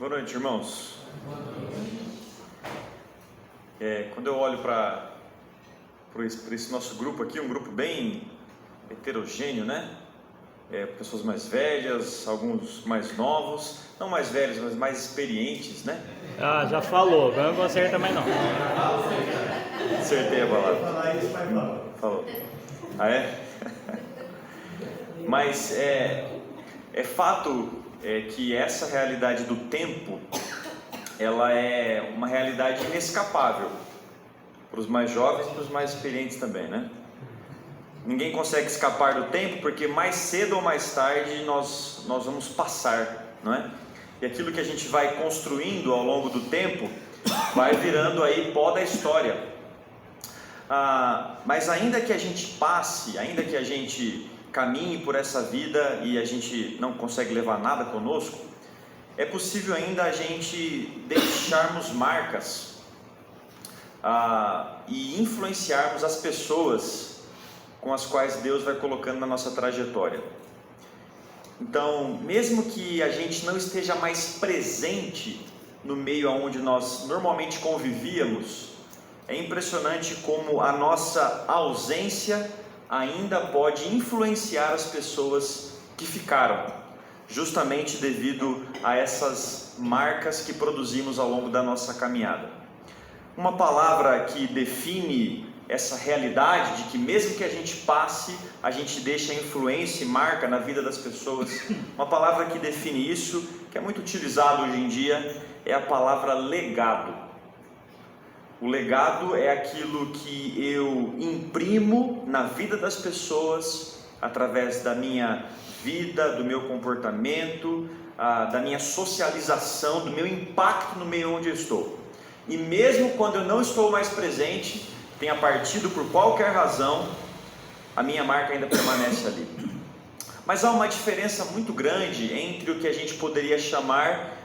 Boa noite, irmãos. Quando eu olho para esse nosso grupo aqui, um grupo bem heterogêneo, né? Pessoas mais velhas, alguns mais novos, não mais velhos, mas mais experientes, né? Ah, já falou, eu não vou acertar também não. Acertei a palavra. Falou. Ah, é? Mas é fato que essa realidade do tempo, ela é uma realidade inescapável para os mais jovens e para os mais experientes também, né? Ninguém consegue escapar do tempo, porque mais cedo ou mais tarde nós vamos passar, não é? E aquilo que a gente vai construindo ao longo do tempo vai virando aí pó da história. Mas ainda que a gente passe, ainda que a gente caminhe por essa vida e a gente não consegue levar nada conosco, é possível ainda a gente deixarmos marcas e influenciarmos as pessoas com as quais Deus vai colocando na nossa trajetória. Então, mesmo que a gente não esteja mais presente no meio onde nós normalmente convivíamos, é impressionante como a nossa ausência ainda pode influenciar as pessoas que ficaram, justamente devido a essas marcas que produzimos ao longo da nossa caminhada. Uma palavra que define essa realidade de que mesmo que a gente passe, a gente deixa influência e marca na vida das pessoas, uma palavra que define isso, que é muito utilizada hoje em dia, é a palavra legado. O legado é aquilo que eu imprimo na vida das pessoas através da minha vida, do meu comportamento, da minha socialização, do meu impacto no meio onde eu estou. E mesmo quando eu não estou mais presente, tenha partido por qualquer razão, a minha marca ainda permanece ali. Mas há uma diferença muito grande entre o que a gente poderia chamar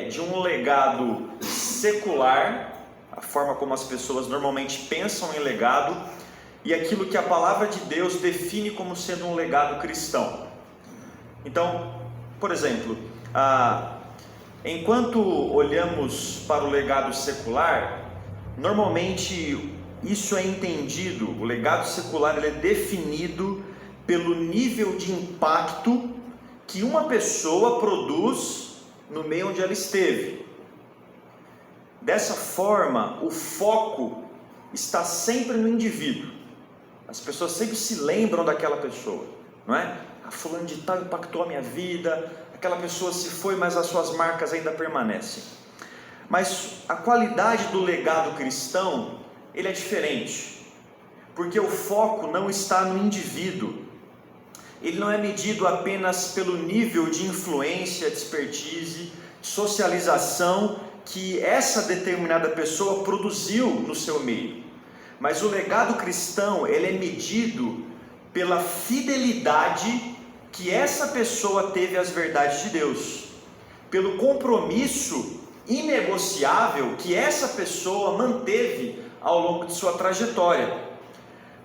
de um legado secular, a forma como as pessoas normalmente pensam em legado, e aquilo que a palavra de Deus define como sendo um legado cristão. Então, por exemplo, enquanto olhamos para o legado secular, normalmente isso é entendido, o legado secular ele é definido pelo nível de impacto que uma pessoa produz no meio onde ela esteve. Dessa forma, o foco está sempre no indivíduo. As pessoas sempre se lembram daquela pessoa, não é? Fulano de tal impactou a minha vida, aquela pessoa se foi, mas as suas marcas ainda permanecem. Mas a qualidade do legado cristão, ele é diferente, porque o foco não está no indivíduo. Ele não é medido apenas pelo nível de influência, de expertise, socialização que essa determinada pessoa produziu no seu meio. Mas o legado cristão, ele é medido pela fidelidade que essa pessoa teve às verdades de Deus, pelo compromisso inegociável que essa pessoa manteve ao longo de sua trajetória.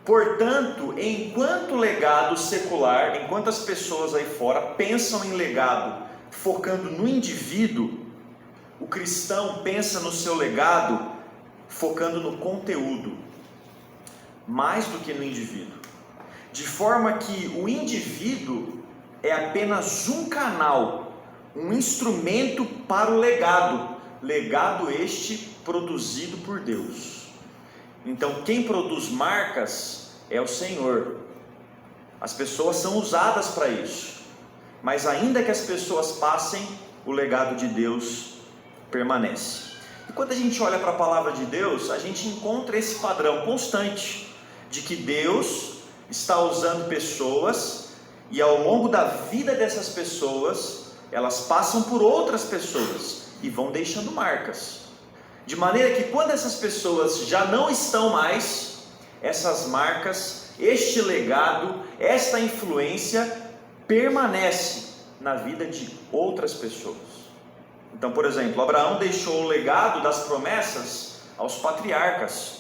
Portanto, enquanto legado secular, enquanto as pessoas aí fora pensam em legado focando no indivíduo, o cristão pensa no seu legado focando no conteúdo, mais do que no indivíduo. De forma que o indivíduo é apenas um canal, um instrumento para o legado este produzido por Deus. Então quem produz marcas é o Senhor. As pessoas são usadas para isso, mas ainda que as pessoas passem, o legado de Deus permanece. E quando a gente olha para a palavra de Deus, a gente encontra esse padrão constante de que Deus está usando pessoas e ao longo da vida dessas pessoas, elas passam por outras pessoas e vão deixando marcas. De maneira que quando essas pessoas já não estão mais, essas marcas, este legado, esta influência permanece na vida de outras pessoas. Então, por exemplo, Abraão deixou o legado das promessas aos patriarcas.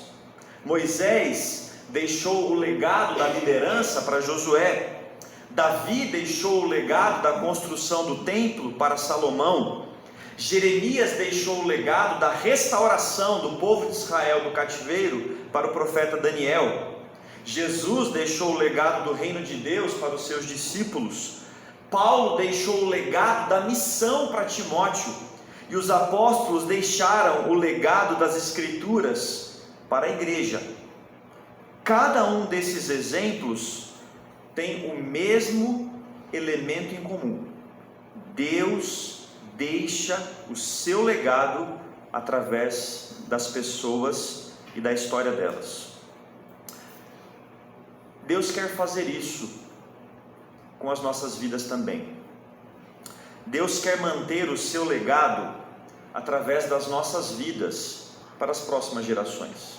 Moisés deixou o legado da liderança para Josué. Davi deixou o legado da construção do templo para Salomão. Jeremias deixou o legado da restauração do povo de Israel do cativeiro para o profeta Daniel. Jesus deixou o legado do reino de Deus para os seus discípulos. Paulo deixou o legado da missão para Timóteo. E os apóstolos deixaram o legado das Escrituras para a igreja. Cada um desses exemplos tem o mesmo elemento em comum: Deus deixa o seu legado através das pessoas e da história delas. Deus quer fazer isso com as nossas vidas também. Deus quer manter o seu legado através das nossas vidas para as próximas gerações.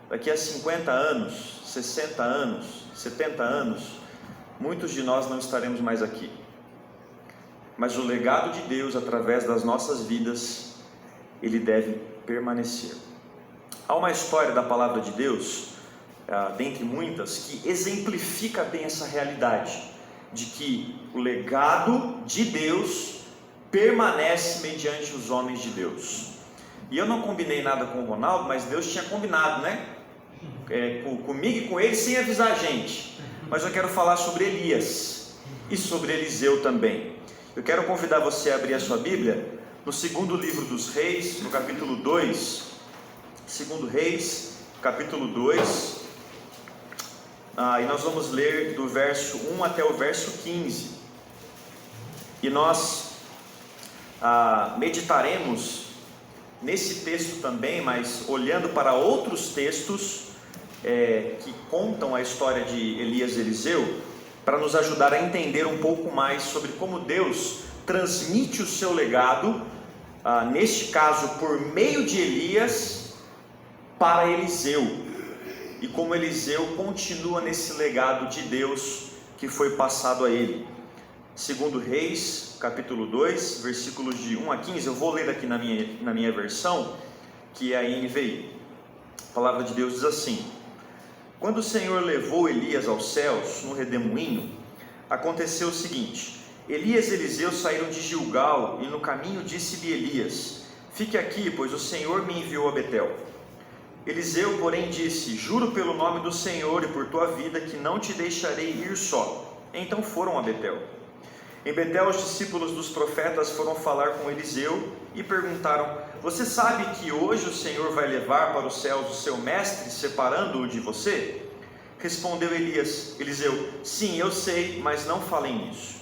Daqui a 50 anos, 60 anos, 70 anos, muitos de nós não estaremos mais aqui. Mas o legado de Deus através das nossas vidas, ele deve permanecer. Há uma história da palavra de Deus, dentre muitas, que exemplifica bem essa realidade, de que o legado de Deus permanece mediante os homens de Deus. E eu não combinei nada com o Ronaldo, mas Deus tinha combinado, né? Comigo e com ele, sem avisar a gente. Mas eu quero falar sobre Elias e sobre Eliseu também. Eu quero convidar você a abrir a sua Bíblia no segundo livro dos Reis, no capítulo 2. Segundo Reis, capítulo 2. E nós vamos ler do verso 1 até o verso 15. E nós meditaremos nesse texto também, mas olhando para outros textos que contam a história de Elias e Eliseu, para nos ajudar a entender um pouco mais sobre como Deus transmite o seu legado, neste caso por meio de Elias, para Eliseu. E como Eliseu continua nesse legado de Deus que foi passado a ele. Segundo Reis, capítulo 2, versículos de 1 a 15. Eu vou ler aqui na minha versão, que é a NVI. A palavra de Deus diz assim: Quando o Senhor levou Elias aos céus, no redemoinho, aconteceu o seguinte: Elias e Eliseu saíram de Gilgal, e no caminho disse-lhe Elias: Fique aqui, pois o Senhor me enviou a Betel. Eliseu, porém, disse: Juro pelo nome do Senhor e por tua vida que não te deixarei ir só. Então foram a Betel. Em Betel, os discípulos dos profetas foram falar com Eliseu e perguntaram: Você sabe que hoje o Senhor vai levar para os céus o seu mestre, separando-o de você? Respondeu Eliseu: Sim, eu sei, mas não falem nisso.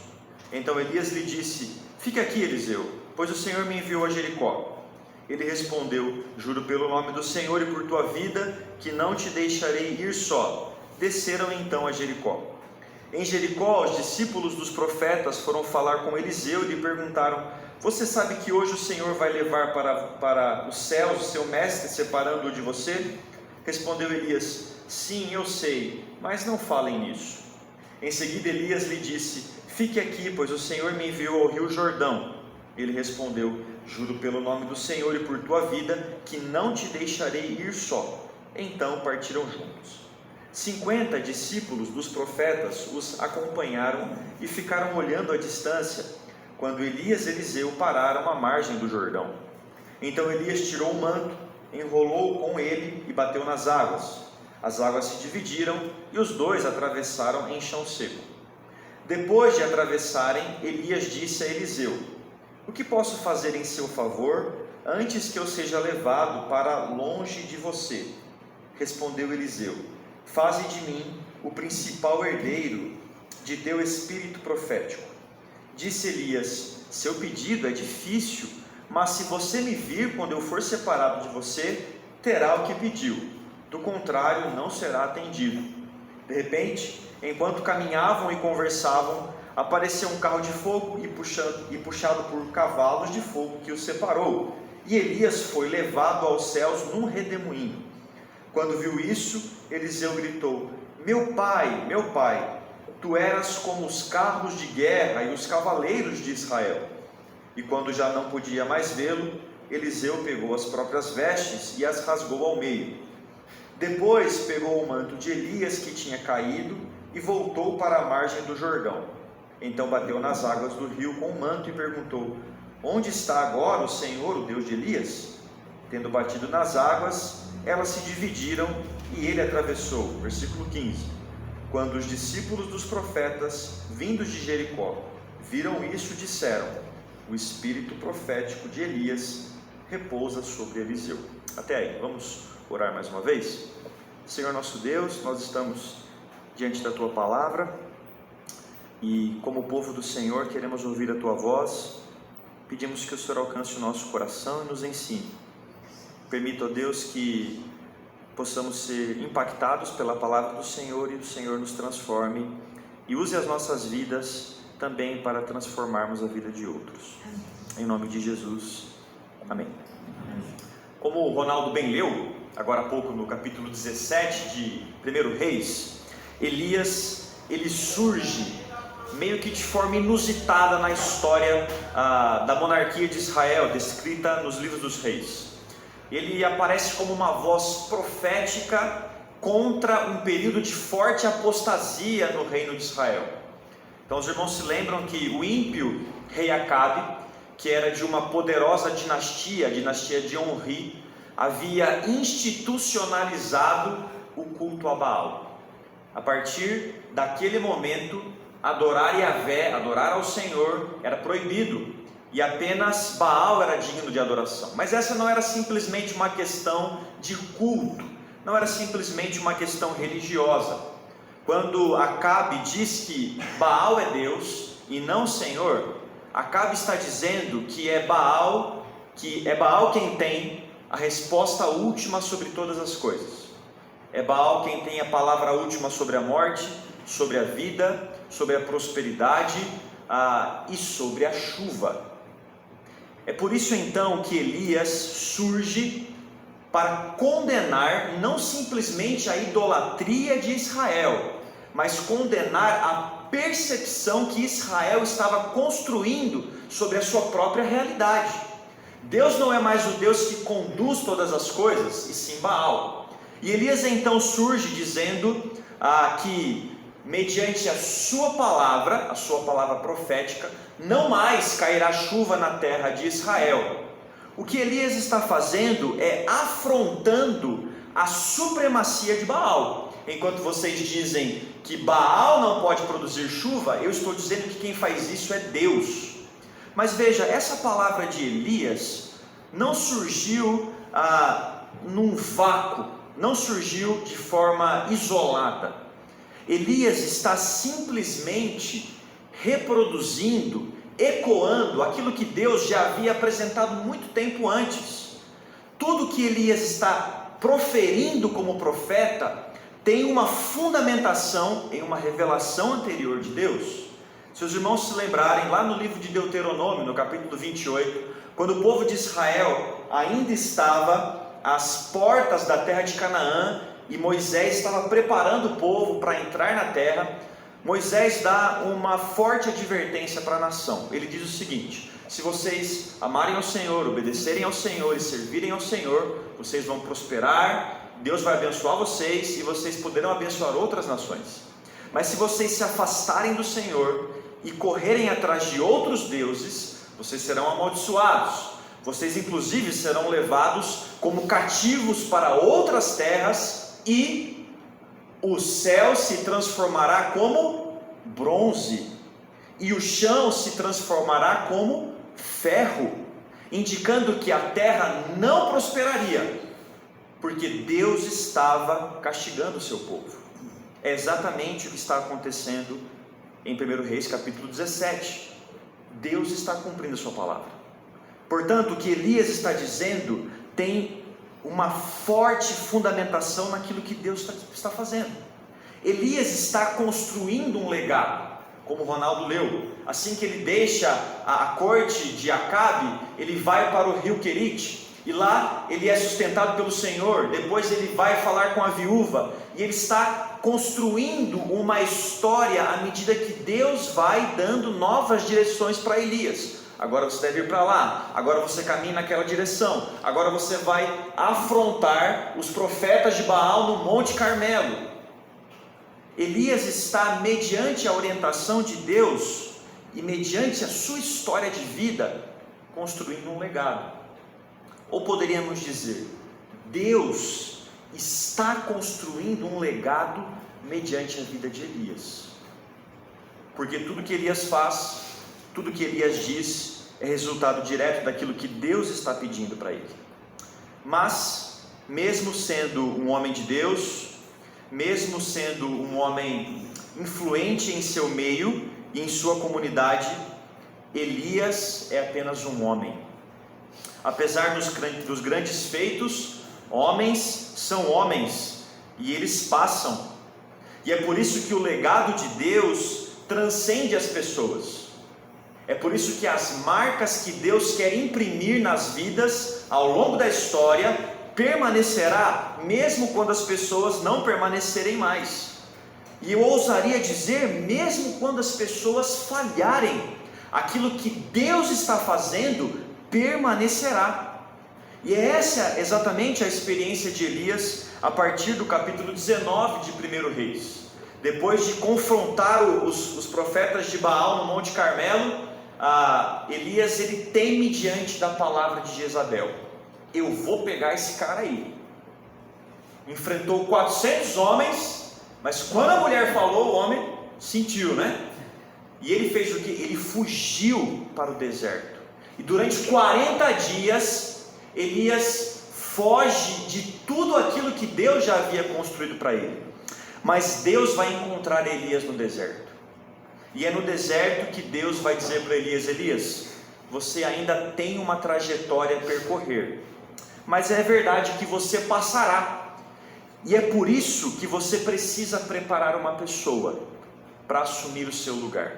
Então Elias lhe disse: Fique aqui, Eliseu, pois o Senhor me enviou a Jericó. Ele respondeu: Juro pelo nome do Senhor e por tua vida que não te deixarei ir só. Desceram então a Jericó. Em Jericó, os discípulos dos profetas foram falar com Eliseu e lhe perguntaram: Você sabe que hoje o Senhor vai levar para os céus o seu mestre, separando-o de você? Respondeu Elias: Sim, eu sei, mas não falem nisso. Em seguida Elias lhe disse: Fique aqui, pois o Senhor me enviou ao rio Jordão. Ele respondeu: Juro pelo nome do Senhor e por tua vida que não te deixarei ir só. Então partiram juntos. 50 discípulos dos profetas os acompanharam e ficaram olhando à distância, quando Elias e Eliseu pararam à margem do Jordão. Então Elias tirou o manto, enrolou-o com ele e bateu nas águas. As águas se dividiram e os dois atravessaram em chão seco. Depois de atravessarem, Elias disse a Eliseu: O que posso fazer em seu favor, antes que eu seja levado para longe de você? Respondeu Eliseu: Faze de mim o principal herdeiro de teu espírito profético. Disse Elias: Seu pedido é difícil, mas se você me vir quando eu for separado de você, terá o que pediu. Do contrário, não será atendido. De repente, enquanto caminhavam e conversavam, apareceu um carro de fogo e puxado por cavalos de fogo que os separou. E Elias foi levado aos céus num redemoinho. Quando viu isso, Eliseu gritou: meu pai, tu eras como os carros de guerra e os cavaleiros de Israel. E quando já não podia mais vê-lo, Eliseu pegou as próprias vestes e as rasgou ao meio. Depois pegou o manto de Elias que tinha caído e voltou para a margem do Jordão. Então bateu nas águas do rio com o manto e perguntou: onde está agora o Senhor, o Deus de Elias? Tendo batido nas águas, elas se dividiram e ele atravessou. Versículo 15. Quando os discípulos dos profetas, vindos de Jericó, viram isso, disseram: o espírito profético de Elias repousa sobre Eliseu. Até aí, vamos orar mais uma vez? Senhor nosso Deus, nós estamos diante da Tua Palavra e, como povo do Senhor, queremos ouvir a Tua voz. Pedimos que o Senhor alcance o nosso coração e nos ensine. Permita, ó Deus, que possamos ser impactados pela Palavra do Senhor e o Senhor nos transforme e use as nossas vidas também para transformarmos a vida de outros. Em nome de Jesus, amém. Como o Ronaldo bem leu, agora há pouco no capítulo 17 de 1 Reis, Elias, ele surge meio que de forma inusitada na história da monarquia de Israel, descrita nos livros dos reis. Ele aparece como uma voz profética contra um período de forte apostasia no reino de Israel. Então os irmãos se lembram que o ímpio rei Acabe, que era de uma poderosa dinastia, a dinastia de Onri, havia institucionalizado o culto a Baal. A partir daquele momento, adorar Yahvé, adorar ao Senhor, era proibido, e apenas Baal era digno de adoração. Mas essa não era simplesmente uma questão de culto, não era simplesmente uma questão religiosa. Quando Acabe diz que Baal é Deus e não Senhor, Acabe está dizendo que é Baal quem tem a resposta última sobre todas as coisas. É Baal quem tem a palavra última sobre a morte, sobre a vida, sobre a prosperidade e sobre a chuva. É por isso então que Elias surge para condenar não simplesmente a idolatria de Israel, mas condenar a percepção que Israel estava construindo sobre a sua própria realidade. Deus não é mais o Deus que conduz todas as coisas, e sim Baal. E Elias então surge dizendo que mediante a sua palavra profética, não mais cairá chuva na terra de Israel. O que Elias está fazendo é afrontando a supremacia de Baal. Enquanto vocês dizem que Baal não pode produzir chuva, eu estou dizendo que quem faz isso é Deus. Mas veja, essa palavra de Elias não surgiu num vácuo, não surgiu de forma isolada. Elias está simplesmente reproduzindo, ecoando aquilo que Deus já havia apresentado muito tempo antes. Tudo que Elias está proferindo como profeta tem uma fundamentação em uma revelação anterior de Deus. Se os irmãos se lembrarem, lá no livro de Deuteronômio, no capítulo 28, quando o povo de Israel ainda estava às portas da terra de Canaã, e Moisés estava preparando o povo para entrar na terra, Moisés dá uma forte advertência para a nação. Ele diz o seguinte: se vocês amarem ao Senhor, obedecerem ao Senhor e servirem ao Senhor, vocês vão prosperar, Deus vai abençoar vocês e vocês poderão abençoar outras nações. Mas se vocês se afastarem do Senhor e correrem atrás de outros deuses, vocês serão amaldiçoados. Vocês inclusive serão levados como cativos para outras terras, e o céu se transformará como bronze, e o chão se transformará como ferro, indicando que a terra não prosperaria, porque Deus estava castigando o seu povo. É exatamente o que está acontecendo em 1 Reis capítulo 17. Deus está cumprindo a sua palavra. Portanto, o que Elias está dizendo tem uma forte fundamentação naquilo que Deus está fazendo. Elias está construindo um legado, como o Ronaldo leu. Assim que ele deixa a corte de Acabe, ele vai para o rio Querite, e lá ele é sustentado pelo Senhor. Depois ele vai falar com a viúva, e ele está construindo uma história à medida que Deus vai dando novas direções para Elias. Agora você deve ir para lá, agora você caminha naquela direção, agora você vai afrontar os profetas de Baal no Monte Carmelo. Elias está, mediante a orientação de Deus e mediante a sua história de vida, construindo um legado. Ou poderíamos dizer, Deus está construindo um legado mediante a vida de Elias. Porque tudo que Elias faz, tudo que Elias diz, é resultado direto daquilo que Deus está pedindo para ele. Mas, mesmo sendo um homem de Deus, mesmo sendo um homem influente em seu meio e em sua comunidade, Elias é apenas um homem. Apesar dos grandes feitos, homens são homens e eles passam. E é por isso que o legado de Deus transcende as pessoas. É por isso que as marcas que Deus quer imprimir nas vidas ao longo da história permanecerá mesmo quando as pessoas não permanecerem mais. E eu ousaria dizer, mesmo quando as pessoas falharem, aquilo que Deus está fazendo permanecerá. E essa é exatamente a experiência de Elias a partir do capítulo 19 de 1 Reis. Depois de confrontar os profetas de Baal no Monte Carmelo, Elias ele teme diante da palavra de Jezabel. Eu vou pegar esse cara aí. Enfrentou 400 homens, mas quando a mulher falou, o homem sentiu, né? E ele fez o que? Ele fugiu para o deserto. E durante 40 dias, Elias foge de tudo aquilo que Deus já havia construído para ele. Mas Deus vai encontrar Elias no deserto. E é no deserto que Deus vai dizer para Elias: Elias, você ainda tem uma trajetória a percorrer, mas é verdade que você passará. E é por isso que você precisa preparar uma pessoa para assumir o seu lugar.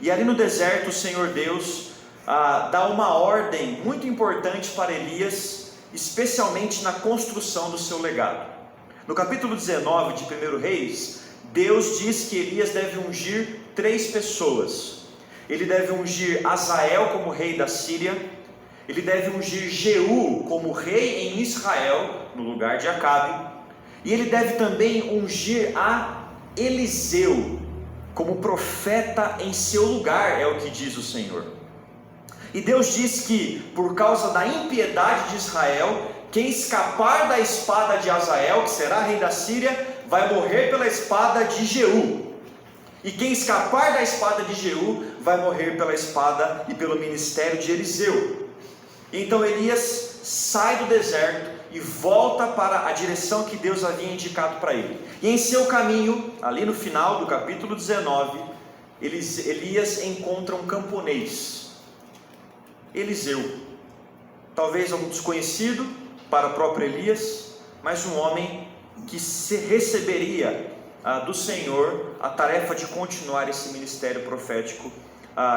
E ali no deserto o Senhor Deus dá uma ordem muito importante para Elias, especialmente na construção do seu legado. No capítulo 19 de 1 Reis, Deus diz que Elias deve ungir 3 pessoas. Ele deve ungir Azael como rei da Síria, ele deve ungir Jeú como rei em Israel, no lugar de Acabe, e ele deve também ungir a Eliseu como profeta em seu lugar, é o que diz o Senhor. E Deus diz que, por causa da impiedade de Israel, quem escapar da espada de Azael, que será rei da Síria, vai morrer pela espada de Jeú. E quem escapar da espada de Jeú, vai morrer pela espada e pelo ministério de Eliseu. Então Elias sai do deserto e volta para a direção que Deus havia indicado para ele. E em seu caminho, ali no final do capítulo 19, Elias encontra um camponês, Eliseu. Talvez um desconhecido para o próprio Elias, mas um homem que receberia do Senhor a tarefa de continuar esse ministério profético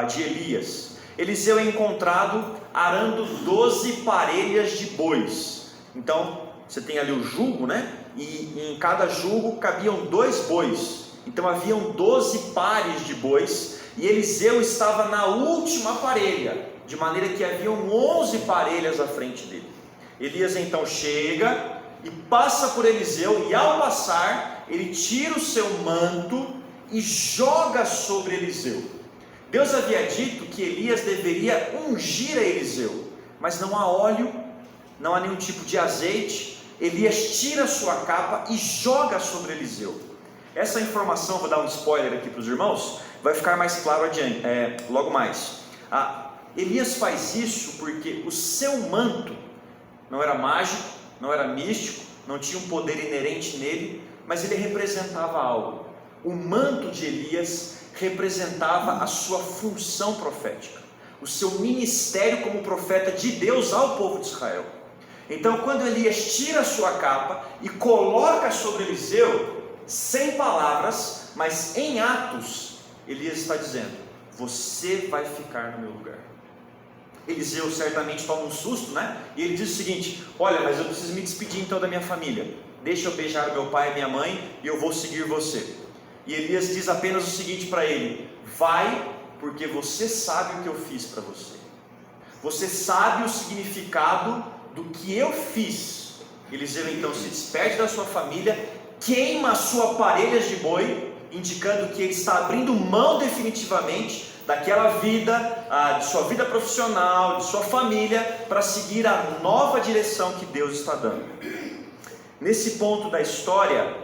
de Elias. Eliseu é encontrado arando 12 parelhas de bois. Então, você tem ali o jugo, né? E em cada jugo cabiam 2 bois. Então haviam 12 pares de bois, e Eliseu estava na última parelha, de maneira que haviam 11 parelhas à frente dele. Elias então chega e passa por Eliseu, e ao passar, ele tira o seu manto e joga sobre Eliseu. Deus havia dito que Elias deveria ungir a Eliseu, mas não há óleo, não há nenhum tipo de azeite. Elias tira a sua capa e joga sobre Eliseu. Essa informação, vou dar um spoiler aqui para os irmãos, vai ficar mais claro logo mais. Elias faz isso porque o seu manto não era mágico, não era místico, não tinha um poder inerente nele, mas ele representava algo. O manto de Elias representava a sua função profética, o seu ministério como profeta de Deus ao povo de Israel. Então, quando Elias tira a sua capa e coloca sobre Eliseu, sem palavras, mas em atos, Elias está dizendo: você vai ficar no meu lugar. Eliseu certamente toma um susto, né? E ele diz o seguinte: olha, mas eu preciso me despedir então da minha família. Deixa eu beijar meu pai e minha mãe e eu vou seguir você. E Elias diz apenas o seguinte para ele: vai, porque você sabe o que eu fiz para você. Você sabe o significado do que eu fiz. Eliseu então se despede da sua família, queima as suas parelhas de boi, indicando que ele está abrindo mão definitivamente daquela vida, de sua vida profissional, de sua família, para seguir a nova direção que Deus está dando. Nesse ponto da história,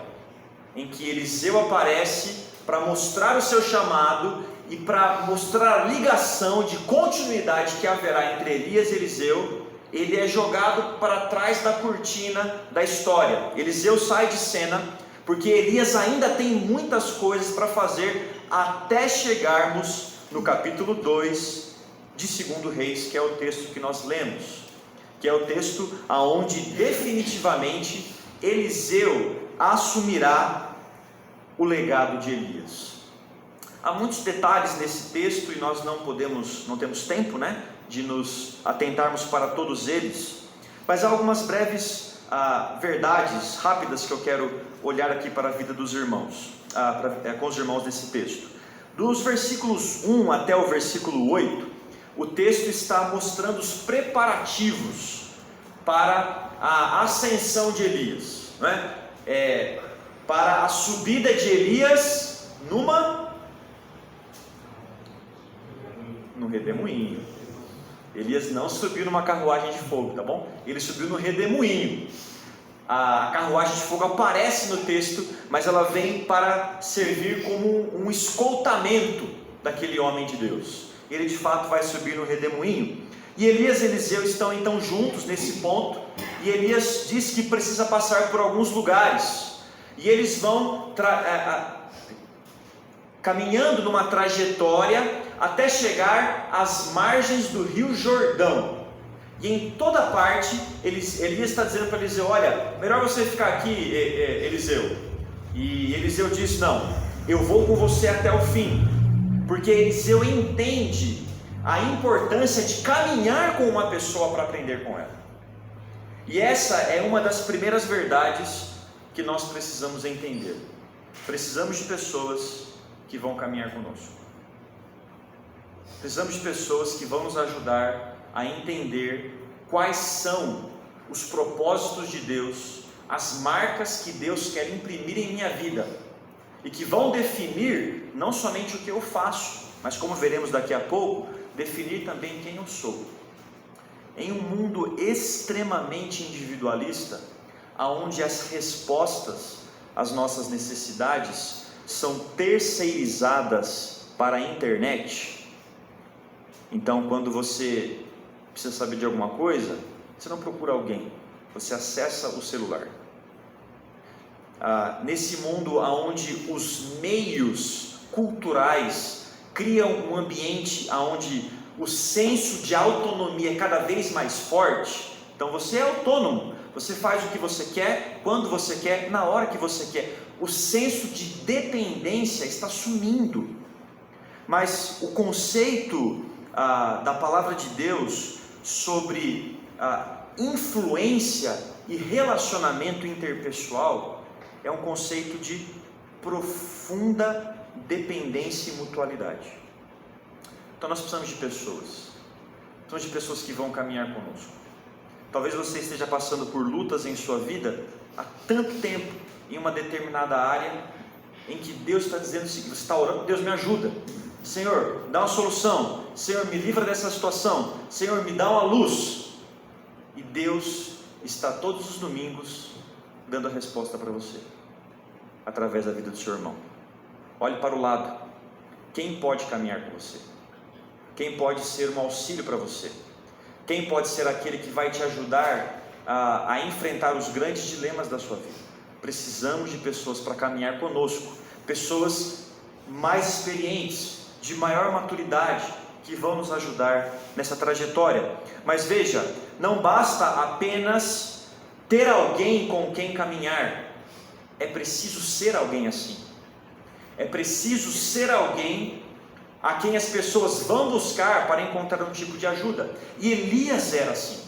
em que Eliseu aparece para mostrar o seu chamado e para mostrar a ligação de continuidade que haverá entre Elias e Eliseu, ele é jogado para trás da cortina da história. Eliseu sai de cena porque Elias ainda tem muitas coisas para fazer até chegarmos no capítulo 2 de 2 Reis, que é o texto que nós lemos, que é o texto aonde definitivamente Eliseu assumirá o legado de Elias. Há muitos detalhes nesse texto e nós não temos tempo, de nos atentarmos para todos eles, mas há algumas breves verdades rápidas que eu quero olhar aqui para a vida dos irmãos, com os irmãos nesse texto. Dos versículos 1 até o versículo 8, o texto está mostrando os preparativos para a ascensão de Elias, para a subida de Elias no redemoinho. Elias não subiu numa carruagem de fogo, tá bom? Ele subiu no redemoinho. A carruagem de fogo aparece no texto, mas ela vem para servir como um escoltamento daquele homem de Deus. Ele de fato vai subir no redemoinho. E Elias e Eliseu estão então juntos nesse ponto. E Elias diz que precisa passar por alguns lugares. E eles vão caminhando numa trajetória até chegar às margens do rio Jordão. E em toda parte, Elias está dizendo para Eliseu: olha, melhor você ficar aqui, Eliseu. E Eliseu diz: não, eu vou com você até o fim. Porque Eliseu entende a importância de caminhar com uma pessoa para aprender com ela. E essa é uma das primeiras verdades que nós precisamos entender. Precisamos de pessoas que vão caminhar conosco. Precisamos de pessoas que vão nos ajudar a entender quais são os propósitos de Deus, as marcas que Deus quer imprimir em minha vida, e que vão definir não somente o que eu faço, mas, como veremos daqui a pouco, definir também quem eu sou. Em um mundo extremamente individualista, onde as respostas às nossas necessidades são terceirizadas para a internet. Então, quando você precisa saber de alguma coisa, você não procura alguém, você acessa o celular. Nesse mundo onde os meios culturais criam um ambiente onde o senso de autonomia é cada vez mais forte, então você é autônomo, você faz o que você quer, quando você quer, na hora que você quer. O senso de dependência está sumindo. Mas o conceito da palavra de Deus sobre influência e relacionamento interpessoal é um conceito de profunda dependência e mutualidade. Então nós precisamos de pessoas que vão caminhar conosco. Talvez você esteja passando por lutas em sua vida há tanto tempo em uma determinada área, em que Deus está dizendo o seguinte: você está orando, Deus me ajuda, Senhor, dá uma solução, Senhor, me livra dessa situação, Senhor, me dá uma luz. E Deus está todos os domingos dando a resposta para você, através da vida do seu irmão. Olhe para o lado. Quem pode caminhar com você? Quem pode ser um auxílio para você? Quem pode ser aquele que vai te ajudar a enfrentar os grandes dilemas da sua vida? Precisamos de pessoas para caminhar conosco, pessoas mais experientes, de maior maturidade, que vão nos ajudar nessa trajetória. Mas veja, não basta apenas ter alguém com quem caminhar, é preciso ser alguém assim. É preciso ser alguém a quem as pessoas vão buscar para encontrar um tipo de ajuda. E Elias era assim.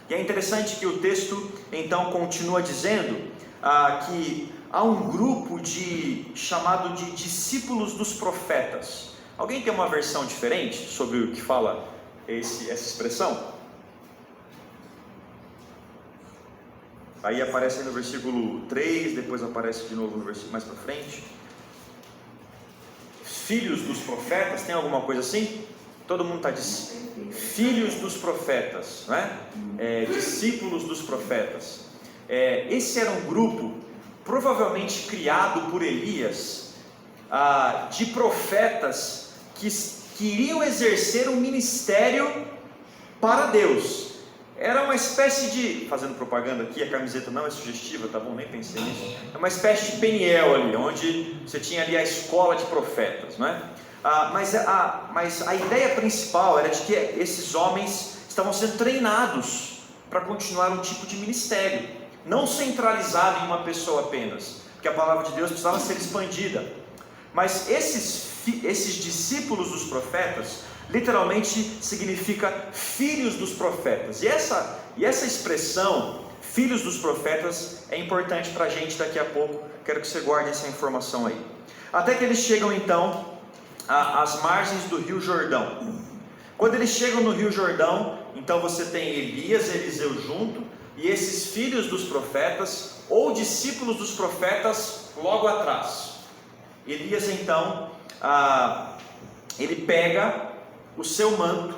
E é interessante que o texto então continua dizendo que há um grupo chamado de discípulos dos profetas. Alguém tem uma versão diferente sobre o que fala essa expressão? Aí aparece no versículo 3, depois aparece de novo no versículo mais para frente. filhos dos profetas, tem alguma coisa assim? Todo mundo está dizendo filhos dos profetas, né? Discípulos dos profetas. Esse era um grupo provavelmente criado por Elias, de profetas que iriam exercer um ministério para Deus. Era uma espécie de, fazendo propaganda aqui, a camiseta não é sugestiva, tá bom? Nem pensei nisso. É uma espécie de Peniel ali, onde você tinha ali a escola de profetas, não é? Mas a ideia principal era de que esses homens estavam sendo treinados para continuar um tipo de ministério, não centralizado em uma pessoa apenas, porque a palavra de Deus precisava ser expandida. Mas esses discípulos dos profetas literalmente significa filhos dos profetas, e essa expressão filhos dos profetas é importante para a gente daqui a pouco. Quero que você guarde essa informação aí, até que eles chegam então às margens do rio Jordão. Quando eles chegam no rio Jordão, então você tem Elias e Eliseu junto, e esses filhos dos profetas, ou discípulos dos profetas, logo atrás. Elias então, ele pega o seu manto,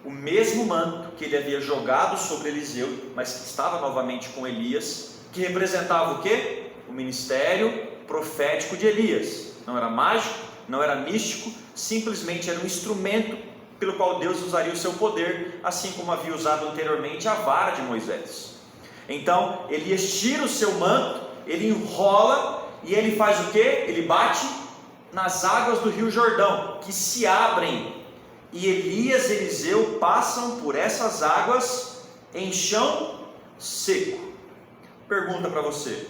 o mesmo manto que ele havia jogado sobre Eliseu, mas que estava novamente com Elias, que representava o quê? O ministério profético de Elias. Não era mágico, não era místico, simplesmente era um instrumento pelo qual Deus usaria o seu poder, assim como havia usado anteriormente a vara de Moisés. Então Elias tira o seu manto, ele enrola e ele faz o quê? Ele bate nas águas do rio Jordão, que se abrem, e Elias e Eliseu passam por essas águas em chão seco. Pergunta para você: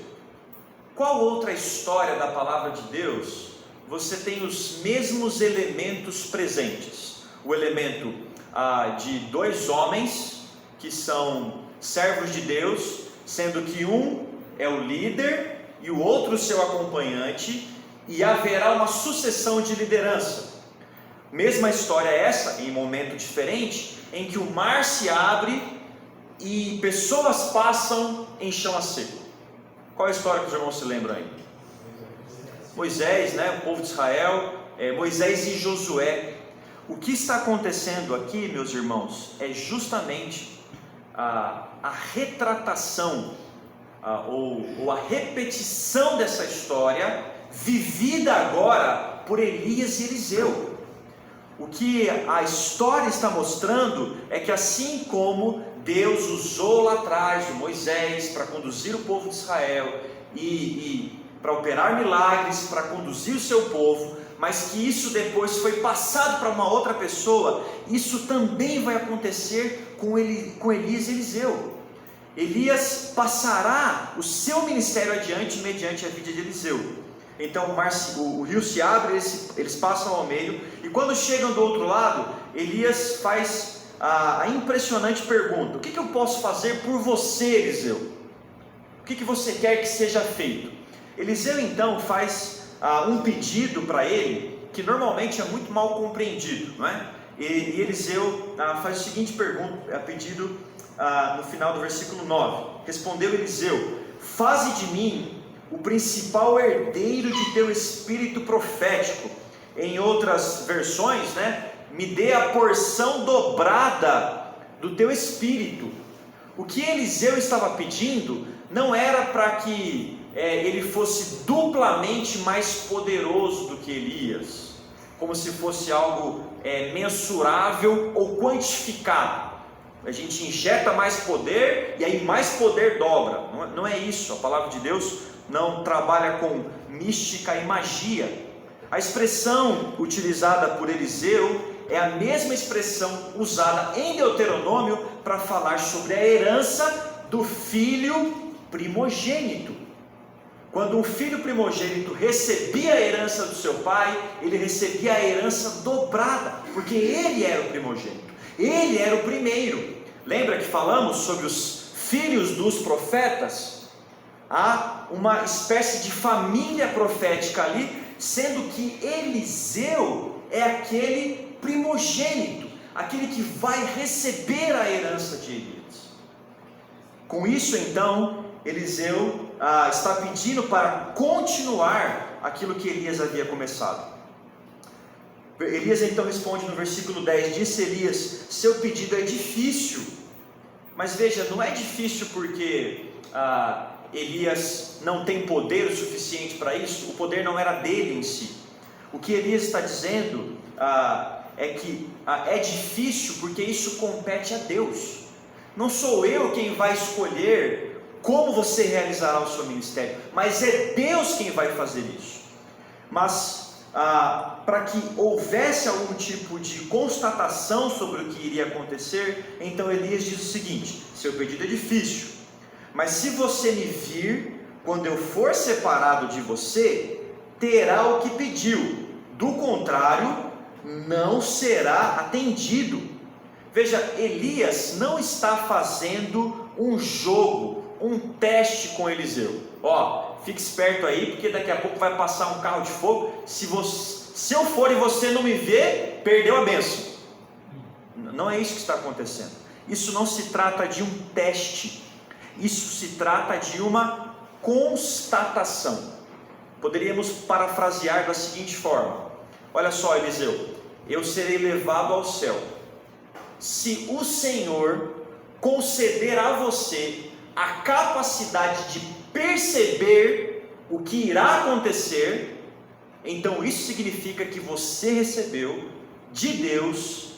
qual outra história da palavra de Deus você tem os mesmos elementos presentes? O elemento de dois homens que são servos de Deus, sendo que um é o líder e o outro o seu acompanhante, e haverá uma sucessão de liderança. Mesma história essa, em um momento diferente, em que o mar se abre e pessoas passam em chão a seco. Qual é a história que os irmãos se lembram aí? Moisés, né? O povo de Israel, Moisés e Josué. O que está acontecendo aqui, meus irmãos, é justamente a retratação, ou a repetição dessa história, vivida agora por Elias e Eliseu. O que a história está mostrando é que, assim como Deus usou lá atrás o Moisés para conduzir o povo de Israel e para operar milagres, para conduzir o seu povo, mas que isso depois foi passado para uma outra pessoa, isso também vai acontecer com Elias e Eliseu. Elias passará o seu ministério adiante mediante a vida de Eliseu. Então o rio se abre, eles passam ao meio, e quando chegam do outro lado, Elias faz a impressionante pergunta: o que eu posso fazer por você, Eliseu? O que você quer que seja feito? Eliseu então faz um pedido para ele, que normalmente é muito mal compreendido, não é? E Eliseu faz o seguinte pedido no final do versículo 9. Respondeu Eliseu: faze de mim o principal herdeiro de teu espírito profético. Em outras versões, né? Me dê a porção dobrada do teu espírito. O que Eliseu estava pedindo não era para que ele fosse duplamente mais poderoso do que Elias, como se fosse algo mensurável ou quantificado. A gente injeta mais poder e aí mais poder dobra. Não é isso. A palavra de Deus não trabalha com mística e magia. A expressão utilizada por Eliseu é a mesma expressão usada em Deuteronômio para falar sobre a herança do filho primogênito. Quando um filho primogênito recebia a herança do seu pai, ele recebia a herança dobrada, porque ele era o primogênito, ele era o primeiro. Lembra que falamos sobre os filhos dos profetas? Há uma espécie de família profética ali, sendo que Eliseu é aquele primogênito, aquele que vai receber a herança de Elias. Com isso então, Eliseu está pedindo para continuar aquilo que Elias havia começado. Elias então responde no versículo 10, disse Elias, seu pedido é difícil, mas veja, não é difícil porque Elias não tem poder o suficiente para isso, o poder não era dele em si. O que Elias está dizendo é que é difícil porque isso compete a Deus. Não sou eu quem vai escolher como você realizará o seu ministério, mas é Deus quem vai fazer isso. Mas para que houvesse algum tipo de constatação sobre o que iria acontecer, então Elias diz o seguinte: seu pedido é difícil, mas se você me vir, quando eu for separado de você, terá o que pediu, do contrário, não será atendido. Veja, Elias não está fazendo um jogo, um teste com Eliseu. Fique esperto aí, porque daqui a pouco vai passar um carro de fogo. Se eu for e você não me ver, perdeu a bênção. Não é isso que está acontecendo. Isso não se trata de um teste. Isso se trata de uma constatação. Poderíamos parafrasear da seguinte forma: olha só, Eliseu, eu serei levado ao céu. Se o Senhor conceder a você a capacidade de perceber o que irá acontecer, então isso significa que você recebeu de Deus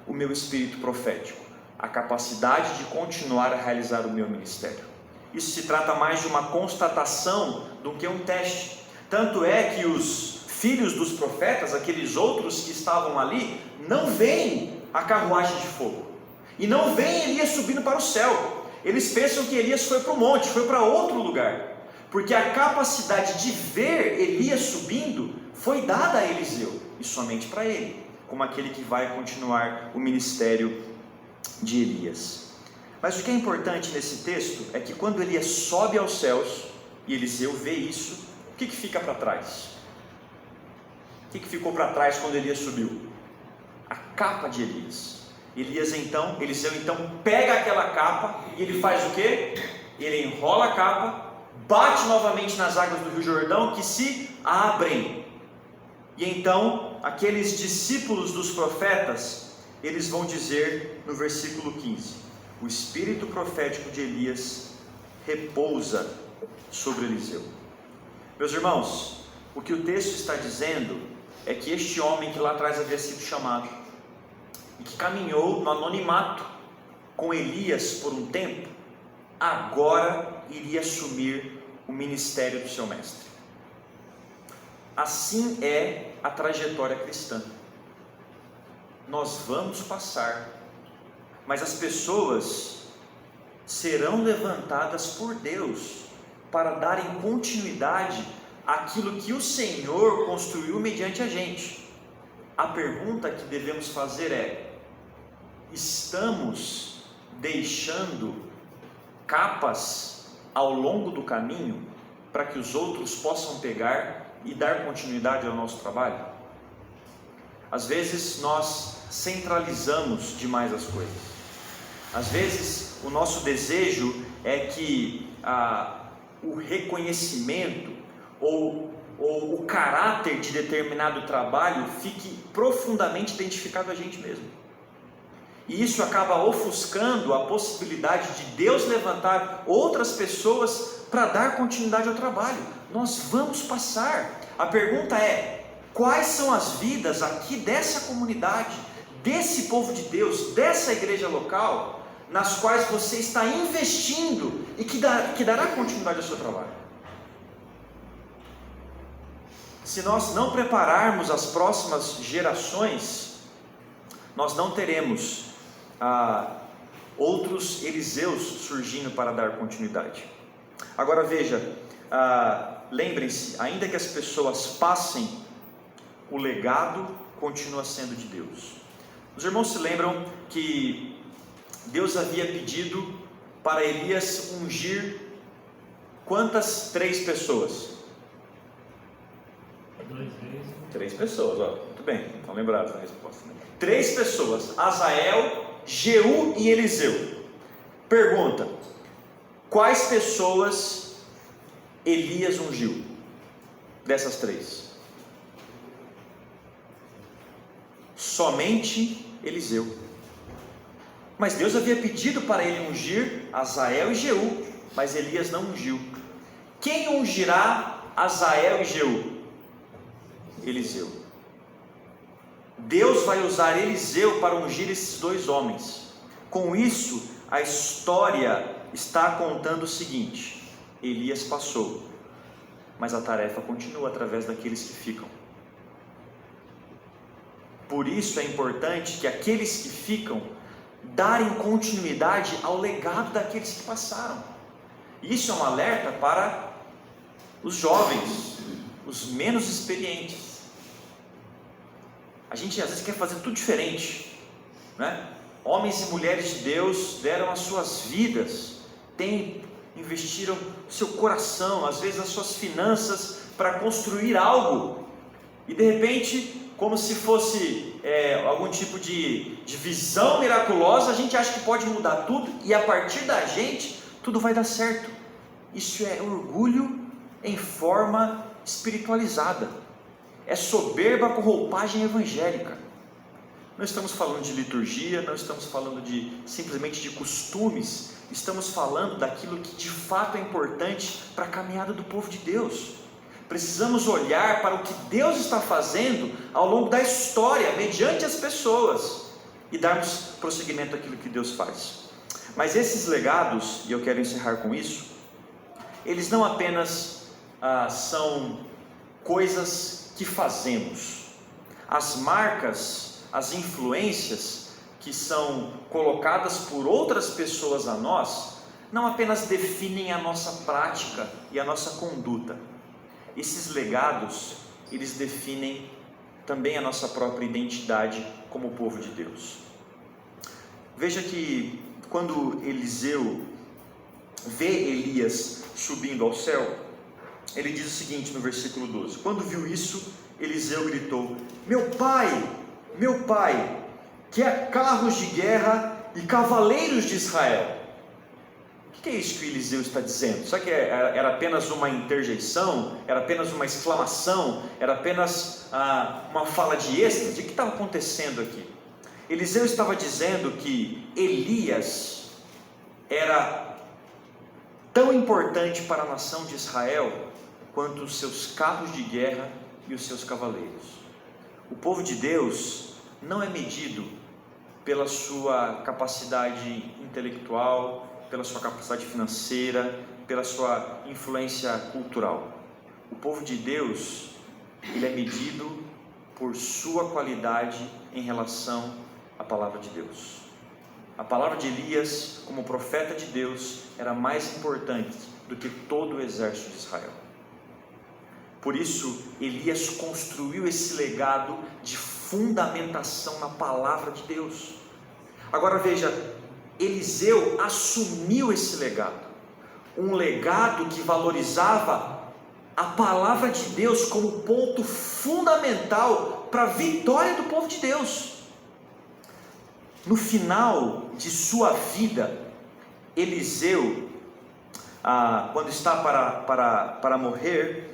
o meu espírito profético, a capacidade de continuar a realizar o meu ministério. Isso se trata mais de uma constatação do que um teste. Tanto é que os filhos dos profetas, aqueles outros que estavam ali, não veem a carruagem de fogo e não veem Elias subindo para o céu. Eles pensam que Elias foi para o monte, foi para outro lugar, porque a capacidade de ver Elias subindo foi dada a Eliseu, e somente para ele, como aquele que vai continuar o ministério de Elias. Mas o que é importante nesse texto é que quando Elias sobe aos céus e Eliseu vê isso, o que fica para trás? O que ficou para trás quando Elias subiu? A capa de Elias. Eliseu então pega aquela capa e ele faz o quê? Ele enrola a capa, bate novamente nas águas do Rio Jordão, que se abrem. E então aqueles discípulos dos profetas, eles vão dizer no versículo 15: o espírito profético de Elias repousa sobre Eliseu. Meus irmãos, o que o texto está dizendo é que este homem que lá atrás havia sido chamado e que caminhou no anonimato com Elias por um tempo, agora iria assumir o ministério do seu mestre. Assim é a trajetória cristã. Nós vamos passar, mas as pessoas serão levantadas por Deus para darem continuidade àquilo que o Senhor construiu mediante a gente. A pergunta que devemos fazer é: estamos deixando capas ao longo do caminho para que os outros possam pegar e dar continuidade ao nosso trabalho? Às vezes nós centralizamos demais as coisas. Às vezes o nosso desejo é que o reconhecimento ou o caráter de determinado trabalho fique profundamente identificado a gente mesmo. E isso acaba ofuscando a possibilidade de Deus levantar outras pessoas para dar continuidade ao trabalho. Nós vamos passar. A pergunta é: quais são as vidas aqui dessa comunidade, desse povo de Deus, dessa igreja local, nas quais você está investindo e que dará continuidade ao seu trabalho? Se nós não prepararmos as próximas gerações, nós não teremos outros Eliseus surgindo para dar continuidade. Agora veja, lembrem-se, ainda que as pessoas passem, o legado continua sendo de Deus. Os irmãos se lembram que Deus havia pedido para Elias ungir quantas? 3 pessoas? 3 pessoas, muito bem, estão lembrados da resposta. 3 pessoas: Azael, Jeú e Eliseu. Pergunta: quais pessoas Elias ungiu? Dessas 3. somente Eliseu. Mas Deus havia pedido para ele ungir Azael e Jeú, mas Elias não ungiu. Quem ungirá Azael e Jeú? Eliseu. Deus vai usar Eliseu para ungir esses dois homens. Com isso, a história está contando o seguinte: Elias passou, mas a tarefa continua através daqueles que ficam. Por isso é importante que aqueles que ficam darem continuidade ao legado daqueles que passaram. Isso é um alerta para os jovens, os menos experientes. A gente às vezes quer fazer tudo diferente, né? Homens e mulheres de Deus deram as suas vidas, investiram seu coração, às vezes as suas finanças, para construir algo, e de repente, como se fosse algum tipo de visão miraculosa, a gente acha que pode mudar tudo, e a partir da gente, tudo vai dar certo. Isso é orgulho em forma espiritualizada, é soberba com roupagem evangélica. Não estamos falando de liturgia, não estamos falando simplesmente de costumes, estamos falando daquilo que de fato é importante para a caminhada do povo de Deus. Precisamos olhar para o que Deus está fazendo ao longo da história, mediante as pessoas, e darmos prosseguimento àquilo que Deus faz. Mas esses legados, e eu quero encerrar com isso, eles não apenas são coisas que fazemos. As marcas, as influências que são colocadas por outras pessoas a nós, não apenas definem a nossa prática e a nossa conduta. Esses legados, eles definem também a nossa própria identidade como povo de Deus. Veja que quando Eliseu vê Elias subindo ao céu, ele diz o seguinte no versículo 12: quando viu isso, Eliseu gritou: meu pai, quer carros de guerra e cavaleiros de Israel. O que é isso que Eliseu está dizendo? Será que era apenas uma interjeição? Era apenas uma exclamação? Era apenas uma fala de êxtase? O que estava acontecendo aqui? Eliseu estava dizendo que Elias era tão importante para a nação de Israel quanto os seus carros de guerra e os seus cavaleiros. O povo de Deus não é medido pela sua capacidade intelectual, pela sua capacidade financeira, pela sua influência cultural. O povo de Deus, ele é medido por sua qualidade em relação à palavra de Deus. A palavra de Elias, como profeta de Deus, era mais importante do que todo o exército de Israel. Por isso, Elias construiu esse legado de fundamentação na palavra de Deus. Agora veja, Eliseu assumiu esse legado, um legado que valorizava a palavra de Deus como ponto fundamental para a vitória do povo de Deus. No final de sua vida, Eliseu, quando está para morrer,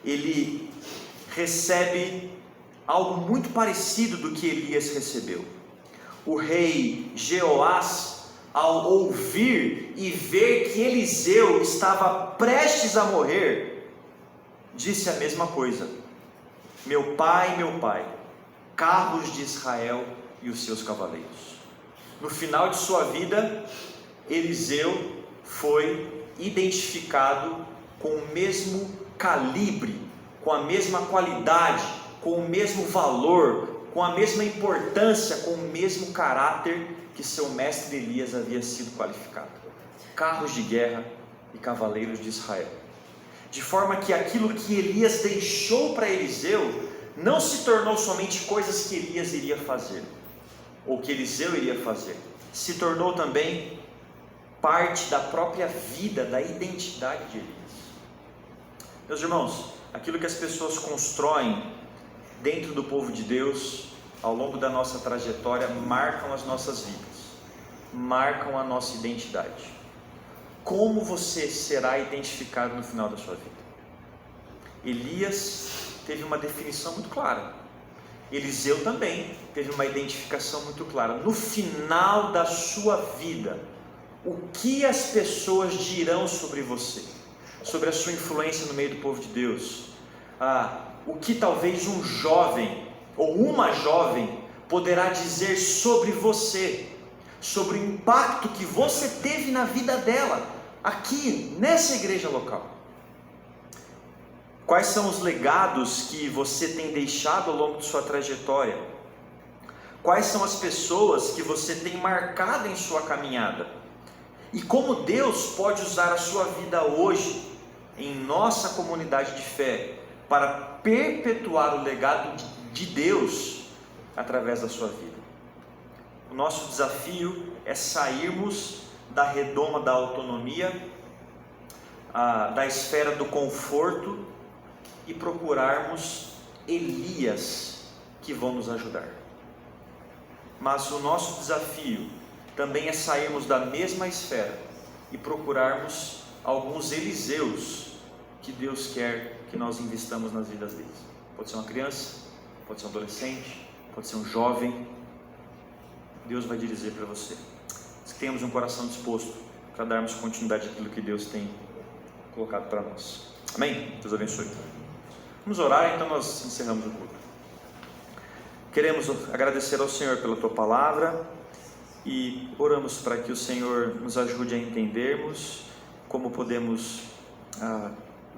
ele recebe algo muito parecido do que Elias recebeu. O rei Jeoás, ao ouvir e ver que Eliseu estava prestes a morrer, disse a mesma coisa: meu pai, carros de Israel e os seus cavaleiros. No final de sua vida, Eliseu foi identificado com o mesmo calibre, com a mesma qualidade, com o mesmo valor, com a mesma importância, com o mesmo caráter que seu mestre Elias havia sido qualificado: carros de guerra e cavaleiros de Israel. De forma que aquilo que Elias deixou para Eliseu não se tornou somente coisas que Elias iria fazer, ou que Eliseu iria fazer, se tornou também parte da própria vida, da identidade de Elias. Meus irmãos, aquilo que as pessoas constroem dentro do povo de Deus, ao longo da nossa trajetória, marcam as nossas vidas, marcam a nossa identidade. Como você será identificado no final da sua vida? Elias teve uma definição muito clara. Eliseu também teve uma identificação muito clara. No final da sua vida, o que as pessoas dirão sobre você, sobre a sua influência no meio do povo de Deus, o que talvez um jovem ou uma jovem poderá dizer sobre você, sobre o impacto que você teve na vida dela, aqui nessa igreja local. Quais são os legados que você tem deixado ao longo de sua trajetória? Quais são as pessoas que você tem marcado em sua caminhada? E como Deus pode usar a sua vida hoje, em nossa comunidade de fé, para perpetuar o legado de Deus através da sua vida? O nosso desafio é sairmos da redoma da autonomia, da esfera do conforto, e procurarmos Elias que vão nos ajudar. Mas o nosso desafio também é sairmos da mesma esfera e procurarmos alguns Eliseus que Deus quer que nós investamos nas vidas deles. Pode ser uma criança, pode ser um adolescente, pode ser um jovem. Deus vai dizer para você. Que tenhamos um coração disposto para darmos continuidade àquilo que Deus tem colocado para nós. Amém? Deus abençoe. Vamos orar, então nós encerramos o culto. Queremos agradecer ao Senhor pela Tua Palavra e oramos para que o Senhor nos ajude a entendermos como podemos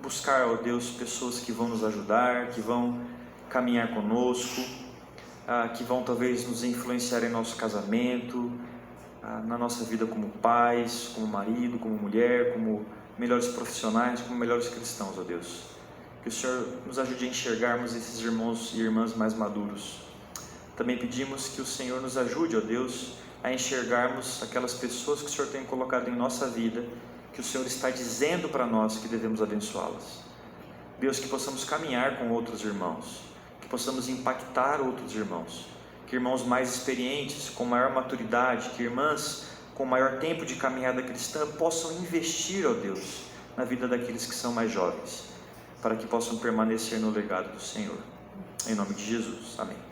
buscar, ó Deus, pessoas que vão nos ajudar, que vão caminhar conosco, que vão talvez nos influenciar em nosso casamento, na nossa vida como pais, como marido, como mulher, como melhores profissionais, como melhores cristãos, ó Deus. Que o Senhor nos ajude a enxergarmos esses irmãos e irmãs mais maduros. Também pedimos que o Senhor nos ajude, ó Deus, a enxergarmos aquelas pessoas que o Senhor tem colocado em nossa vida, que o Senhor está dizendo para nós que devemos abençoá-las. Deus, que possamos caminhar com outros irmãos, que possamos impactar outros irmãos, que irmãos mais experientes, com maior maturidade, que irmãs com maior tempo de caminhada cristã possam investir, ó Deus, na vida daqueles que são mais jovens, para que possam permanecer no legado do Senhor. Em nome de Jesus. Amém.